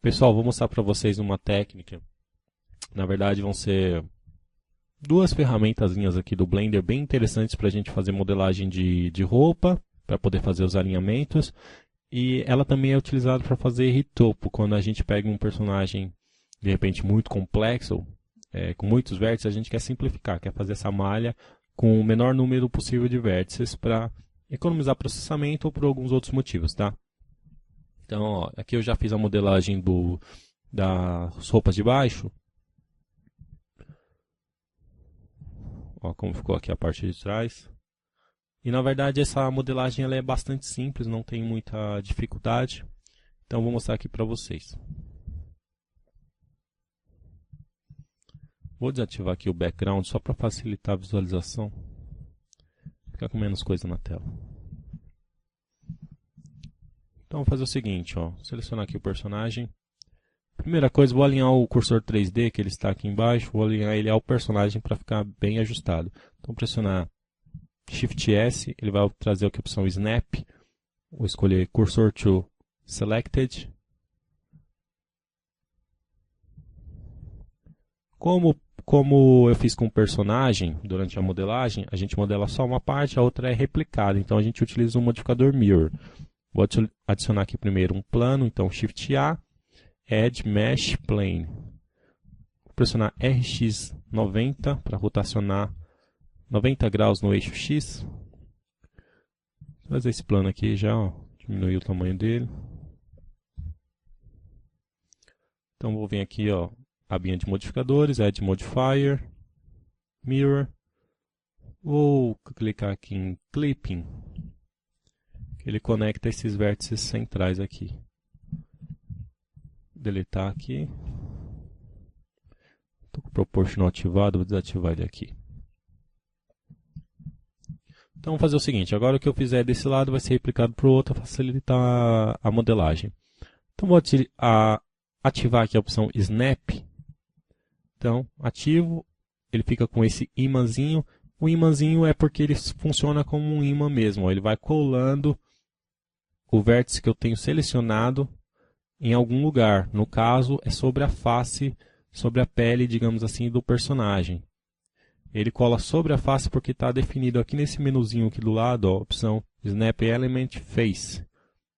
Pessoal, vou mostrar para vocês uma técnica. Na verdade, vão ser duas ferramentazinhas aqui do Blender bem interessantes para a gente fazer modelagem de roupa, para poder fazer os alinhamentos. E ela também é utilizada para fazer retopo, quando a gente pega um personagem, de repente, muito complexo, com muitos vértices, a gente quer simplificar, quer fazer essa malha com o menor número possível de vértices para economizar processamento ou por alguns outros motivos, tá? Então, ó, aqui eu já fiz a modelagem das roupas de baixo. Ó, como ficou aqui a parte de trás. E na verdade essa modelagem ela é bastante simples, não tem muita dificuldade. Então vou mostrar aqui para vocês. Vou desativar aqui o background só para facilitar a visualização. Ficar com menos coisa na tela. Então vou fazer o seguinte, ó, selecionar aqui o personagem. Primeira coisa, vou alinhar o cursor 3D, que ele está aqui embaixo, vou alinhar ele ao personagem para ficar bem ajustado. Então pressionar Shift S, ele vai trazer aqui a opção Snap. Vou escolher Cursor to Selected. Como eu fiz com o personagem, durante a modelagem, a gente modela só uma parte, a outra é replicada. Então a gente utiliza o modificador Mirror. Vou adicionar aqui primeiro um plano, então Shift A, Add Mesh Plane. Vou pressionar RX 90 para rotacionar 90 graus no eixo X. Vou fazer esse plano aqui já, ó, diminuir o tamanho dele. Então vou vir aqui, ó, abinha de modificadores, Add Modifier, Mirror. Vou clicar aqui em Clipping, que ele conecta esses vértices centrais aqui. Deletar aqui. Estou com o Proportional ativado, vou desativar ele aqui. Então vamos fazer o seguinte, agora o que eu fizer desse lado vai ser replicado para o outro, para facilitar a modelagem. Então vou ativar aqui a opção Snap. Então ativo, ele fica com esse imãzinho. O imãzinho é porque ele funciona como um imã mesmo, ó. Ele vai colando o vértice que eu tenho selecionado em algum lugar. No caso, é sobre a face, sobre a pele, digamos assim, do personagem. Ele cola sobre a face porque está definido aqui nesse menuzinho aqui do lado, ó, a opção Snap Element Face.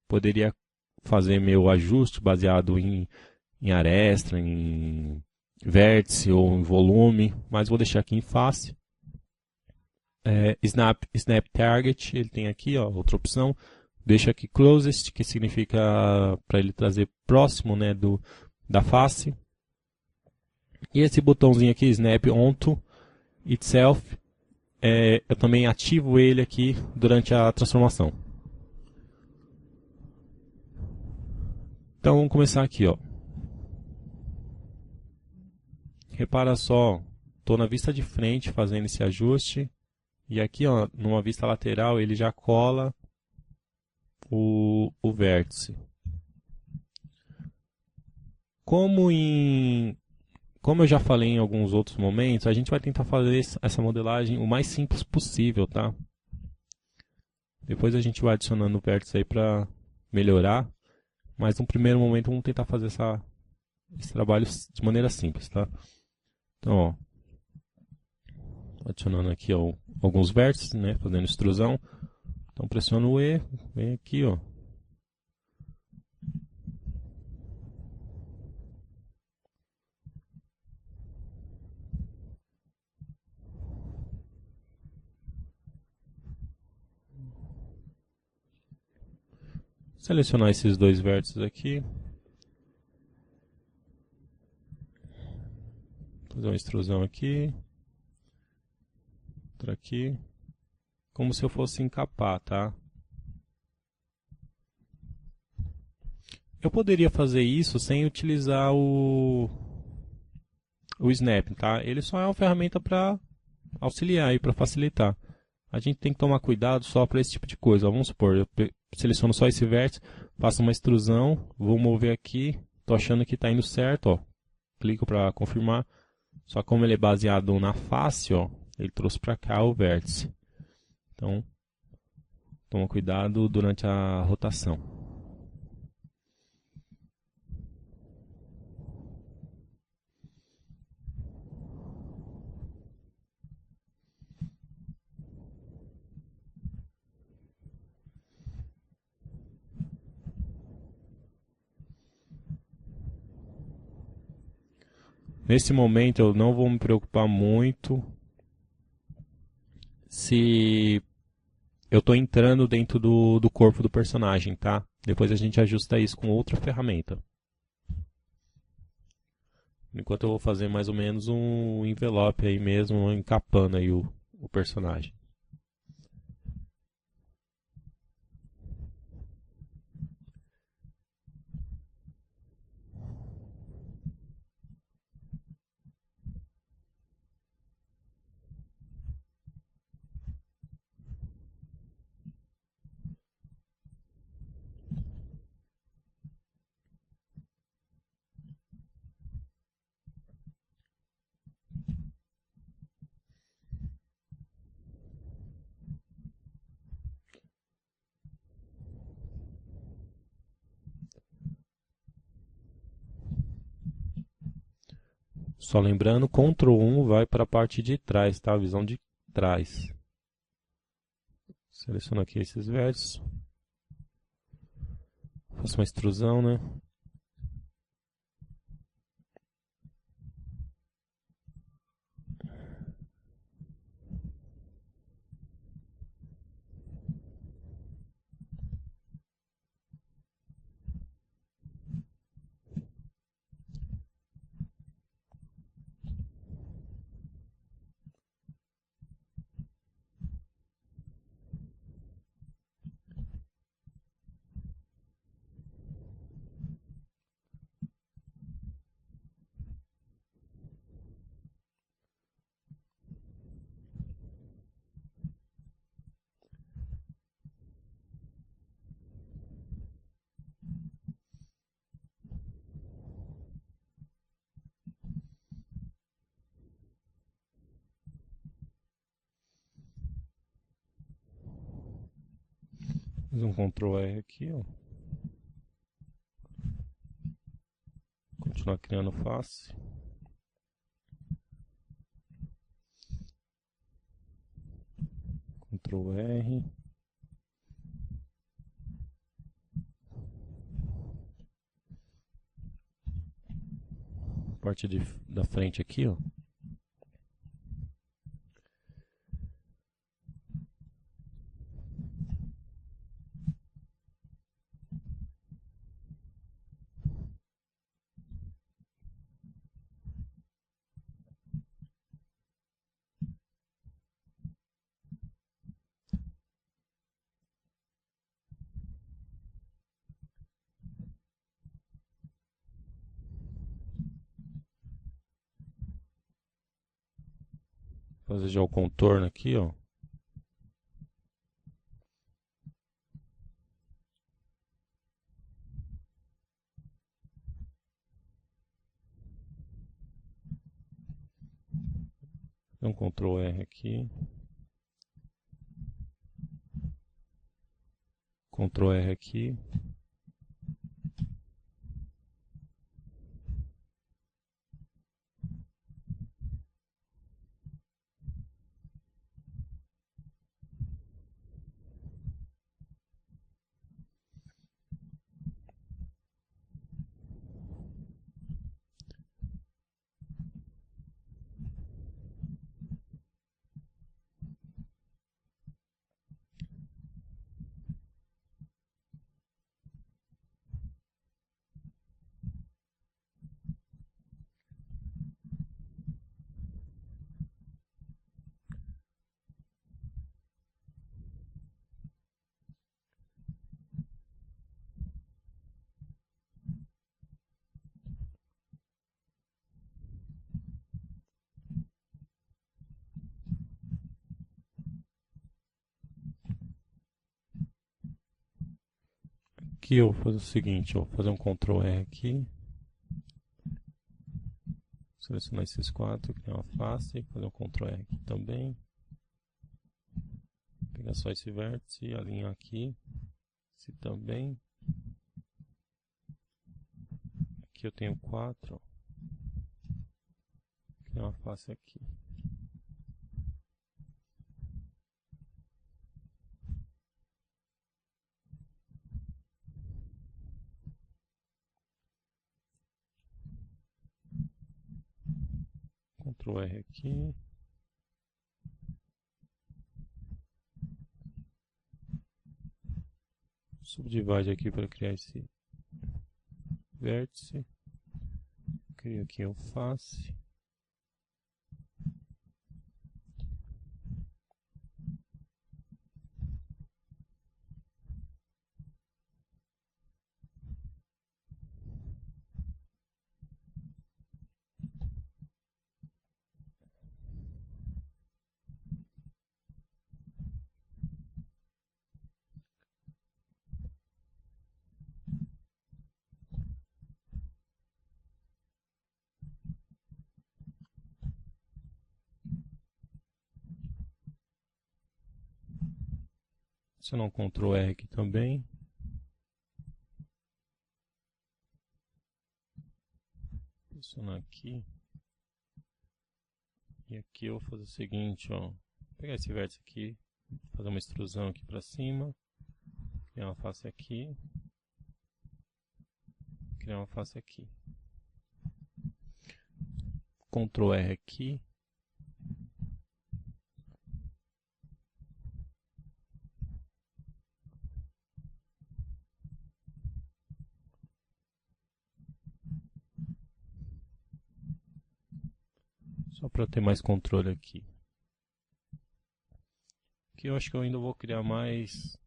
Poderia fazer meu ajuste baseado em aresta, em vértice ou em volume, mas vou deixar aqui em face. Snap Target, ele tem aqui, ó, outra opção. Deixa aqui Closest, que significa para ele trazer próximo, né, da face. E esse botãozinho aqui, Snap Onto Itself, eu também ativo ele aqui durante a transformação. Então vamos começar aqui, ó. Repara só, estou na vista de frente fazendo esse ajuste. E aqui, ó, numa vista lateral, ele já cola o vértice. Como eu já falei em alguns outros momentos, a gente vai tentar fazer essa modelagem o mais simples possível, tá? Depois a gente vai adicionando o vértice aí para melhorar, mas no primeiro momento vamos tentar fazer esse trabalho de maneira simples, tá? Então, ó, adicionando aqui, ó, alguns vértices, né, fazendo extrusão. Então pressiono o E, vem aqui, ó. Selecionar esses dois vértices aqui. Fazer uma extrusão aqui. Outra aqui. Como se eu fosse encapar, tá? Eu poderia fazer isso sem utilizar o Snap, tá? Ele só é uma ferramenta para auxiliar e para facilitar. A gente tem que tomar cuidado só para esse tipo de coisa. Vamos supor, eu seleciono só esse vértice, faço uma extrusão, vou mover aqui, estou achando que está indo certo, ó. Clico para confirmar. Só como ele é baseado na face, ó, ele trouxe para cá o vértice. Então, toma cuidado durante a rotação. Nesse momento eu não vou me preocupar muito se eu estou entrando dentro do corpo do personagem, tá? Depois a gente ajusta isso com outra ferramenta. Enquanto eu vou fazer mais ou menos um envelope aí mesmo, encapando aí o personagem. Só lembrando, Ctrl 1 vai para a parte de trás, tá? A visão de trás. Seleciono aqui esses vértices. Faço uma extrusão, né? Fiz um Ctrl R aqui, ó. Continuar criando face. Ctrl R. Parte da frente aqui, ó. Fazer já o contorno aqui, ó. Dá um Ctrl R aqui. Ctrl R aqui. Aqui eu vou fazer o seguinte, ó, vou fazer um Ctrl R aqui. Selecionar esses quatro, criar uma face, fazer um Ctrl R aqui também. Pegar só esse vértice e alinhar aqui. Esse também. Aqui eu tenho quatro. Criar uma face aqui. Ctrl R aqui. Subdivide aqui para criar esse vértice. Crio aqui a face. Adicionar um Ctrl R aqui também. Posicionar aqui. E aqui eu vou fazer o seguinte, ó. Vou pegar esse vértice aqui, fazer uma extrusão aqui para cima. Criar uma face aqui. Criar uma face aqui. Ctrl R aqui. Só para ter mais controle aqui. Aqui eu acho que eu ainda vou criar mais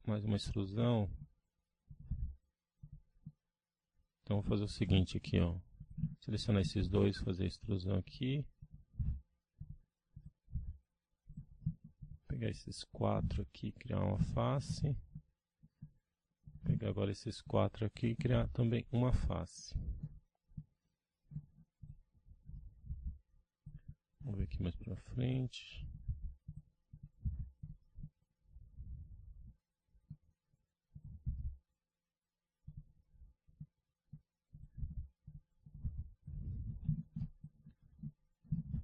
uma extrusão. Então vou fazer o seguinte aqui, ó. Selecionar esses dois, fazer a extrusão aqui. Pegar esses 4 aqui, criar uma face. Pegar agora esses 4 aqui e criar também uma face. Vamos ver aqui mais pra frente.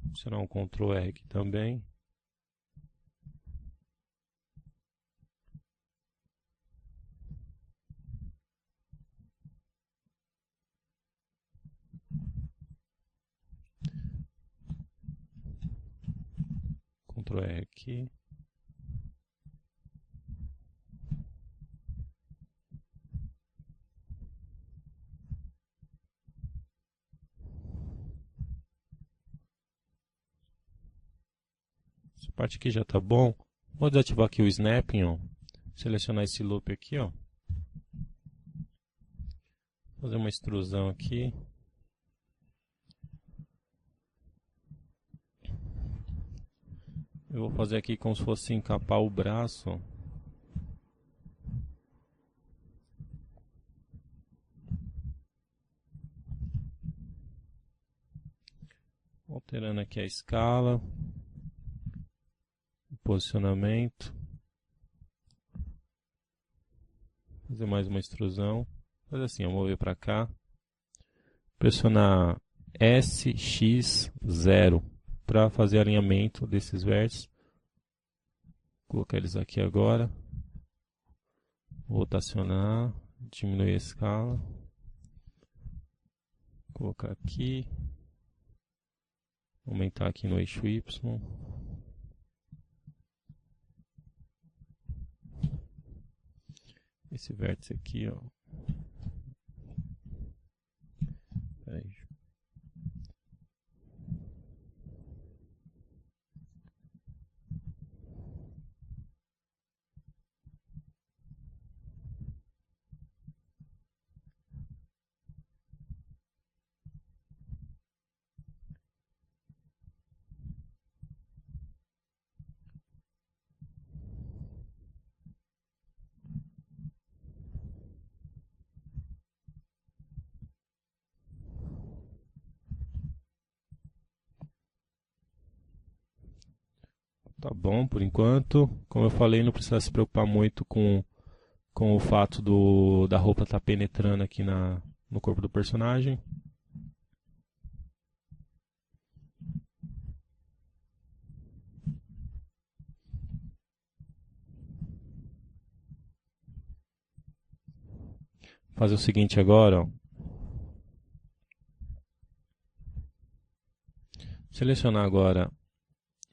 Adicionar um Ctrl R aqui também. Ctrl R aqui. Essa parte aqui já tá bom. Vou desativar aqui o snapping, ó. Selecionar esse loop aqui, ó. Fazer uma extrusão aqui. Eu vou fazer aqui como se fosse encapar o braço. Alterando aqui a escala. O posicionamento. Fazer mais uma extrusão. Fazer assim, eu vou mover para cá. Pressionar SX0 para fazer alinhamento desses vértices. Vou colocar eles aqui agora. Vou rotacionar, diminuir a escala. Colocar aqui. Aumentar aqui no eixo Y. Esse vértice aqui, ó. Peraí. Tá bom, por enquanto. Como eu falei, não precisa se preocupar muito com o fato da roupa estar penetrando aqui no corpo do personagem. Fazer o seguinte agora, ó. Selecionar agora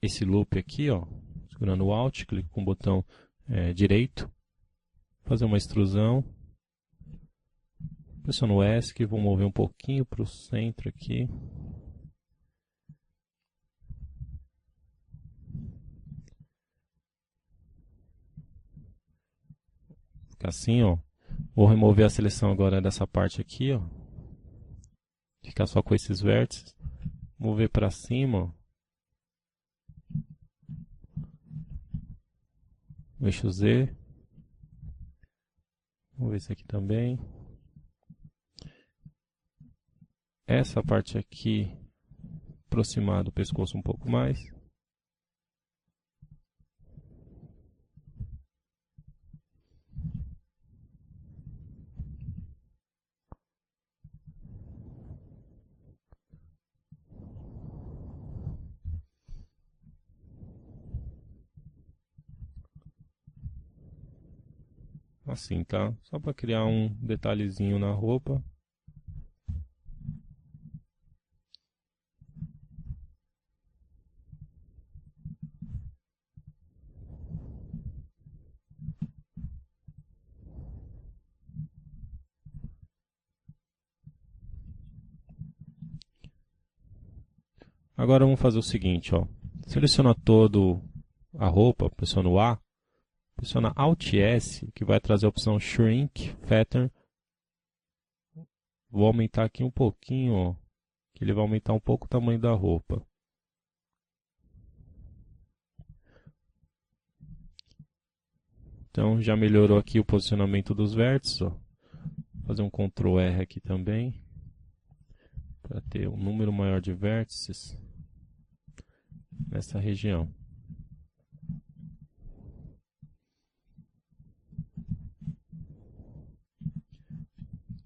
esse loop aqui, ó, segurando o Alt, clico com o botão direito, fazer uma extrusão, pressiono o ESC, vou mover um pouquinho para o centro aqui. Fica assim, ó. Vou remover a seleção agora dessa parte aqui, ó. Ficar só com esses vértices. Mover para cima, ó. Eixo Z. Vou ver esse aqui também. Essa parte aqui, aproximar do pescoço um pouco mais. Assim, tá? Só para criar um detalhezinho na roupa. Agora vamos fazer o seguinte, ó. Seleciona todo a roupa, pressiona o A, pressiona Alt S, que vai trazer a opção Shrink Pattern. Vou aumentar aqui um pouquinho, ó, que ele vai aumentar um pouco o tamanho da roupa. Então já melhorou aqui o posicionamento dos vértices, ó. Vou fazer um Ctrl R aqui também, para ter um número maior de vértices nessa região.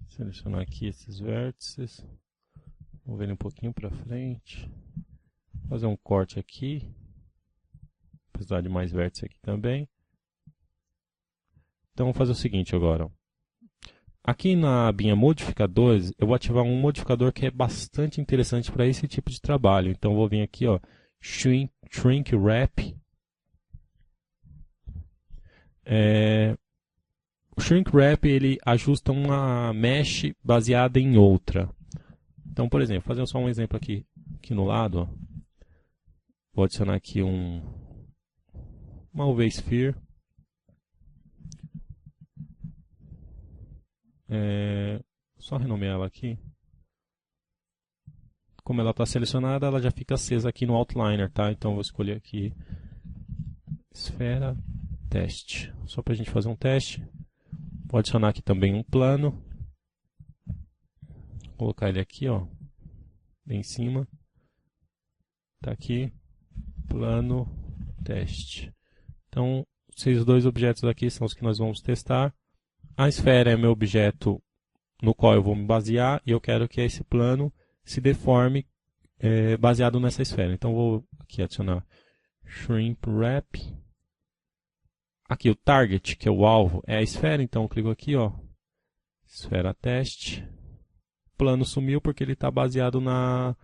Selecionar aqui esses vértices, mover ele um pouquinho para frente, fazer um corte aqui, precisar de mais vértices aqui também. Então vamos fazer o seguinte agora, ó. Aqui na abinha modificadores, eu vou ativar um modificador que é bastante interessante para esse tipo de trabalho. Então vou vir aqui, ó, Shrink Wrap. O Shrink Wrap ele ajusta uma mesh baseada em outra. Então, por exemplo, fazer só um exemplo aqui no lado, ó. Vou adicionar aqui uma UV Sphere. Só renomear ela aqui. Como ela está selecionada, ela já fica acesa aqui no Outliner, tá? Então, vou escolher aqui Esfera Teste. Só para a gente fazer um teste. Vou adicionar aqui também um plano. Vou colocar ele aqui, ó, bem em cima. Tá aqui, plano, teste. Então, esses dois objetos aqui são os que nós vamos testar. A esfera é meu objeto no qual eu vou me basear e eu quero que esse plano se deforme baseado nessa esfera. Então, vou aqui adicionar Shrink Wrap. Aqui o target, que é o alvo, é a esfera, então eu clico aqui, ó, esfera teste. O plano sumiu porque ele está baseado na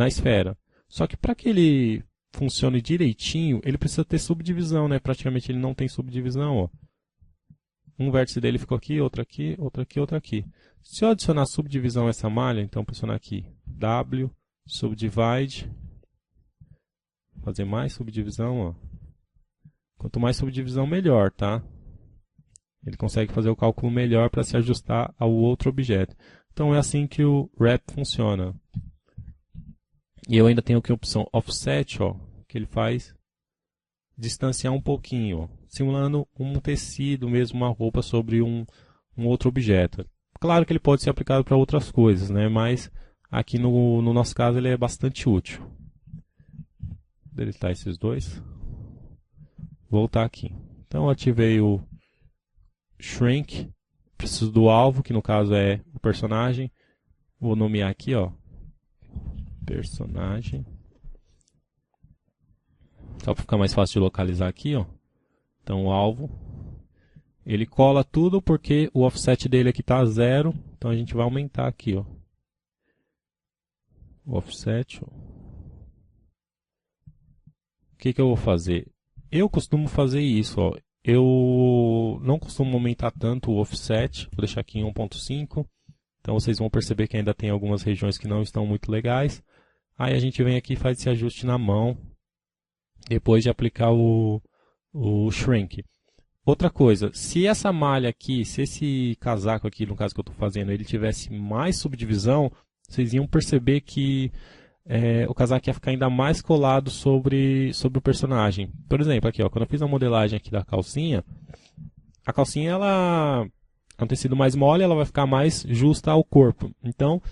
esfera. Só que para que ele funcione direitinho, ele precisa ter subdivisão, né? Praticamente ele não tem subdivisão, ó. Um vértice dele ficou aqui, outro aqui, outro aqui, outro aqui. Se eu adicionar subdivisão a essa malha, então pressionar aqui W, Subdivide, fazer mais subdivisão, ó. Quanto mais subdivisão, melhor, tá? Ele consegue fazer o cálculo melhor para se ajustar ao outro objeto. Então é assim que o Wrap funciona. E eu ainda tenho aqui a opção Offset, ó, que ele faz distanciar um pouquinho, ó, simulando um tecido mesmo, uma roupa sobre um outro objeto. Claro que ele pode ser aplicado para outras coisas, né? Mas aqui no nosso caso ele é bastante útil. Vou deletar esses dois. Voltar aqui. Então eu ativei o Shrink. Preciso do alvo, que no caso é o personagem. Vou nomear aqui, ó, personagem. Só para ficar mais fácil de localizar aqui, ó. Então o alvo. Ele cola tudo porque o offset dele aqui está 0. Então a gente vai aumentar aqui, ó, o offset. Ó. que eu vou fazer? Eu costumo fazer isso, ó. Eu não costumo aumentar tanto o offset, vou deixar aqui em 1.5. Então vocês vão perceber que ainda tem algumas regiões que não estão muito legais. Aí a gente vem aqui e faz esse ajuste na mão, depois de aplicar o shrink. Outra coisa, se essa malha aqui, se esse casaco aqui, no caso que eu estou fazendo, ele tivesse mais subdivisão, vocês iam perceber que o casaco ia ficar ainda mais colado sobre o personagem. Por exemplo, aqui, ó, quando eu fiz a modelagem aqui da calcinha, a calcinha ela é um tecido mais mole, ela vai ficar mais justa ao corpo. Então,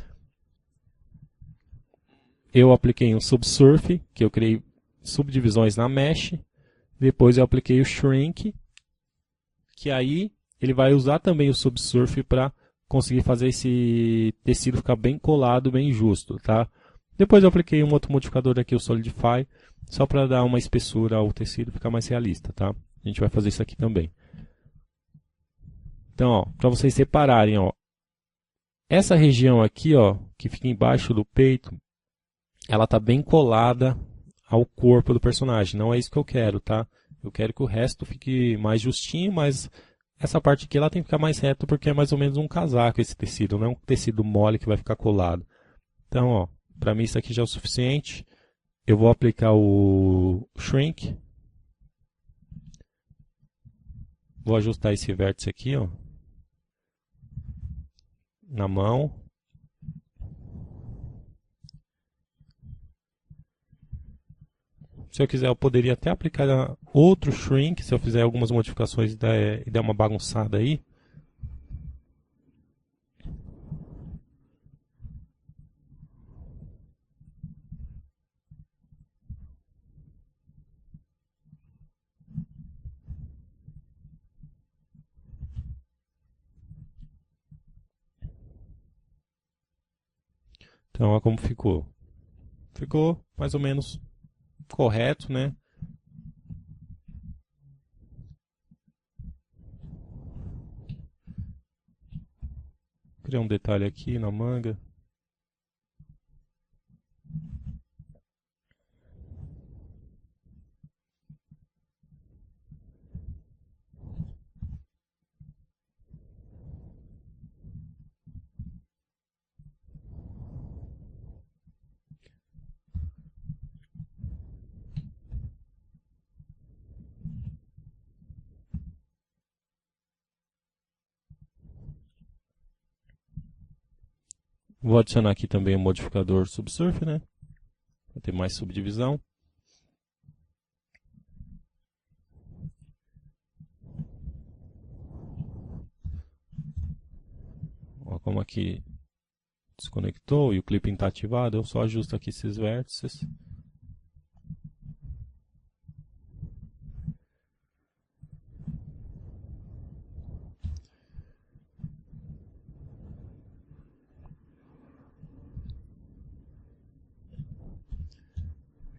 eu apliquei um subsurf, que eu criei subdivisões na mesh, depois eu apliquei o shrink, que aí ele vai usar também o subsurf para conseguir fazer esse tecido ficar bem colado, bem justo, tá? Depois eu apliquei um outro modificador aqui, o Solidify, só para dar uma espessura ao tecido e ficar mais realista, tá? A gente vai fazer isso aqui também. Então, ó, para vocês separarem, ó, essa região aqui, ó, que fica embaixo do peito, ela tá bem colada ao corpo do personagem. Não é isso que eu quero, tá? Eu quero que o resto fique mais justinho, mas essa parte aqui ela tem que ficar mais reto porque é mais ou menos um casaco esse tecido, não é um tecido mole que vai ficar colado. Então, ó, para mim isso aqui já é o suficiente. Eu vou aplicar o shrink. Vou ajustar esse vértice aqui, ó, na mão. Se eu quiser, eu poderia até aplicar outro shrink, se eu fizer algumas modificações e der uma bagunçada aí. Então, olha como ficou. Ficou mais ou menos correto, né? Criar um detalhe aqui na manga. Vou adicionar aqui também o modificador Subsurf, né? Para ter mais subdivisão. Ó, como aqui desconectou e o clipping está ativado, eu só ajusto aqui esses vértices.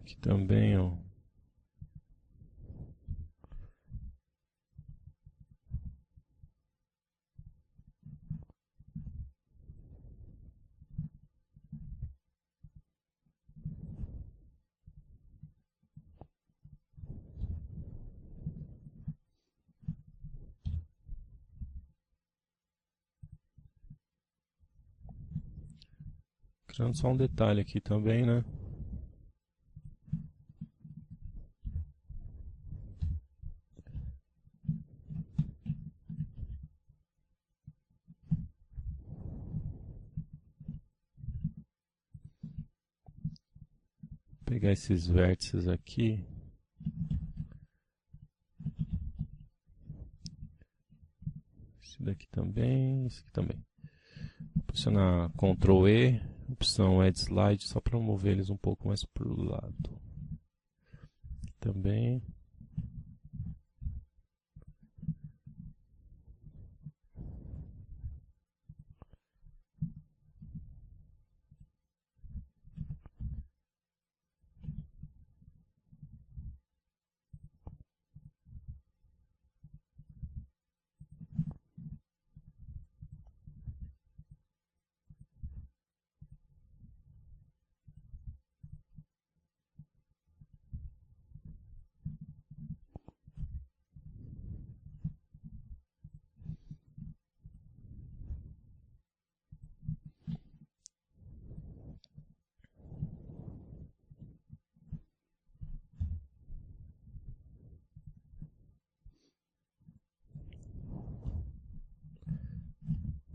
Aqui também, ó. Criando só um detalhe aqui também, né? Pegar esses vértices aqui. Esse daqui também, esse aqui também. Pressionar Ctrl E, opção Add Slide, só para mover eles um pouco mais para o lado. Também.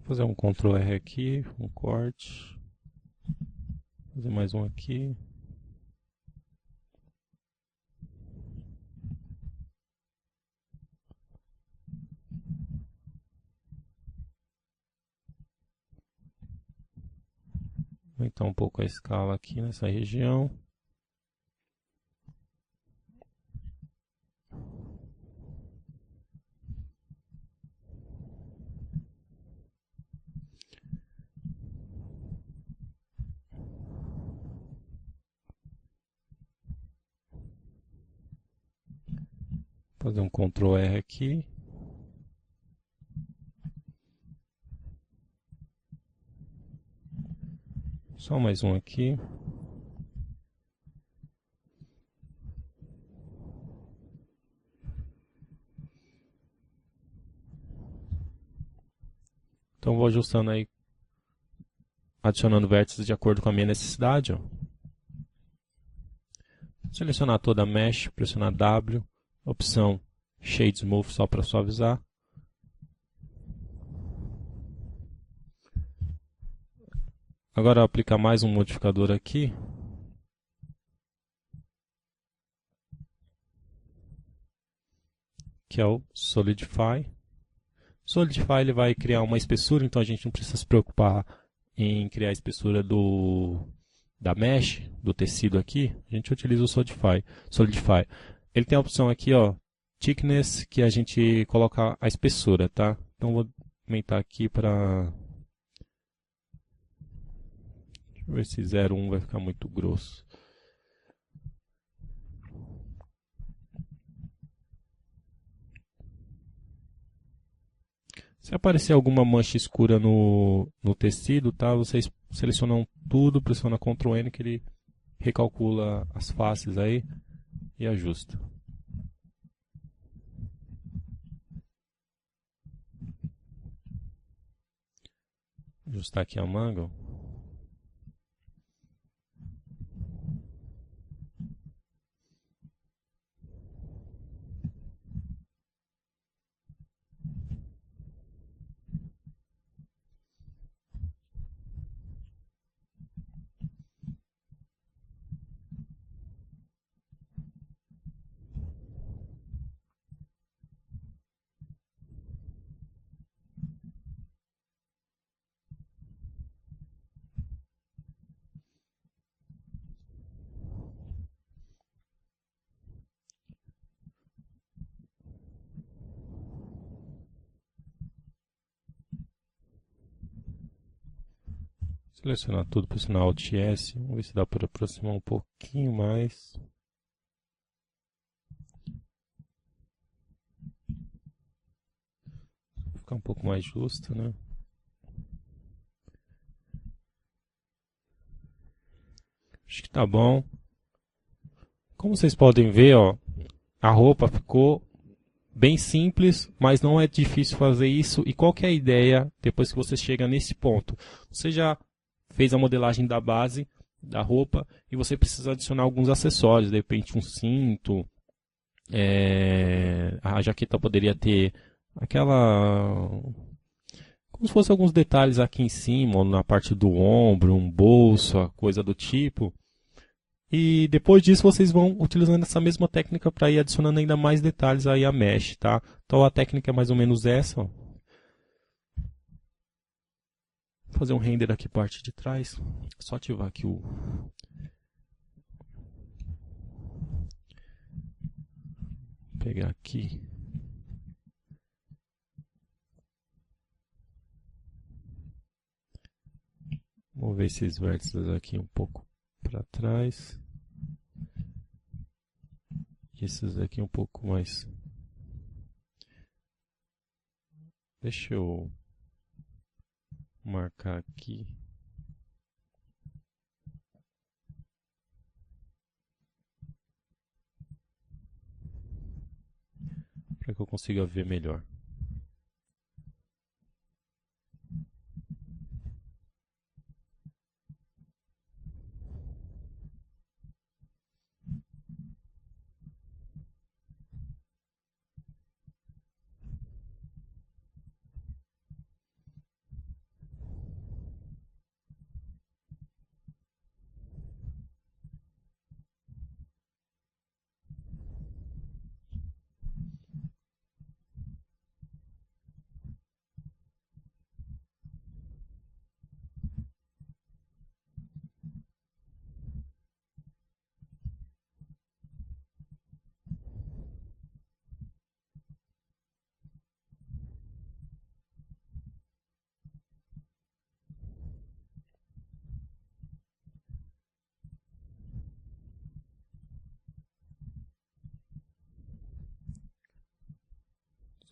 Vou fazer um Ctrl R aqui, um corte. Fazer mais um aqui. Aumentar um pouco a escala aqui nessa região. Fazer um Ctrl R aqui. Só mais um aqui. Então vou ajustando aí, adicionando vértices de acordo com a minha necessidade. Ó. Selecionar toda a mesh, pressionar W, opção Shade Smooth só para suavizar. Agora eu aplicar mais um modificador aqui. Que é o Solidify. Solidify ele vai criar uma espessura, então a gente não precisa se preocupar em criar a espessura da mesh, do tecido aqui. A gente utiliza o Solidify. Ele tem a opção aqui, ó, Thickness, que a gente coloca a espessura, tá? Então vou aumentar aqui para... Deixa eu ver se 0,1 vai ficar muito grosso. Se aparecer alguma mancha escura no tecido, tá? Vocês selecionam tudo, pressionam Ctrl N que ele recalcula as faces aí e ajusta. Ajustar aqui a manga. Selecionar tudo, pressionar Alt S. Vamos ver se dá para aproximar um pouquinho mais. Ficar um pouco mais justo, né? Acho que tá bom. Como vocês podem ver, ó, a roupa ficou bem simples, mas não é difícil fazer isso. E qual que é a ideia depois que você chega nesse ponto? Você já fez a modelagem da base da roupa e você precisa adicionar alguns acessórios, de repente um cinto, a jaqueta poderia ter aquela, como se fosse alguns detalhes aqui em cima, ou na parte do ombro, um bolso, coisa do tipo. E depois disso vocês vão utilizando essa mesma técnica para ir adicionando ainda mais detalhes aí à mesh, tá? Então a técnica é mais ou menos essa, ó. Vou fazer um render aqui parte de trás. É só ativar aqui o pegar aqui. Mover esses vértices aqui um pouco para trás. E esses aqui um pouco mais. Deixa eu marcar aqui. Para que eu consiga ver melhor.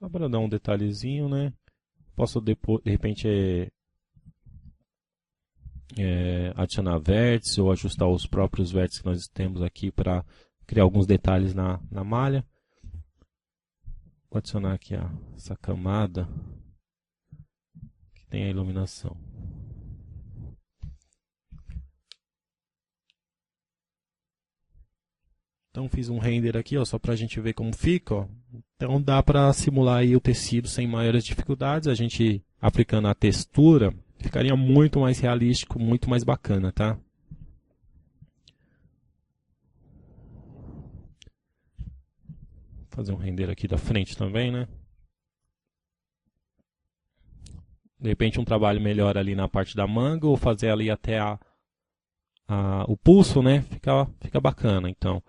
Só para dar um detalhezinho, né? Posso depois, de repente adicionar vértices ou ajustar os próprios vértices que nós temos aqui para criar alguns detalhes na malha. Vou adicionar aqui essa camada que tem a iluminação. Então fiz um render aqui, ó, só para a gente ver como fica. Ó. Então dá para simular aí o tecido sem maiores dificuldades. A gente aplicando a textura ficaria muito mais realístico, muito mais bacana, tá? Vou fazer um render aqui da frente também, né? De repente um trabalho melhor ali na parte da manga ou fazer ali até o pulso, né? Fica bacana. Então,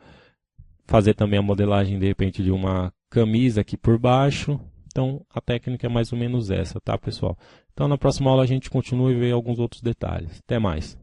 fazer também a modelagem de repente de uma camisa aqui por baixo. Então, a técnica é mais ou menos essa, tá, pessoal? Então, na próxima aula a gente continua e vê alguns outros detalhes. Até mais!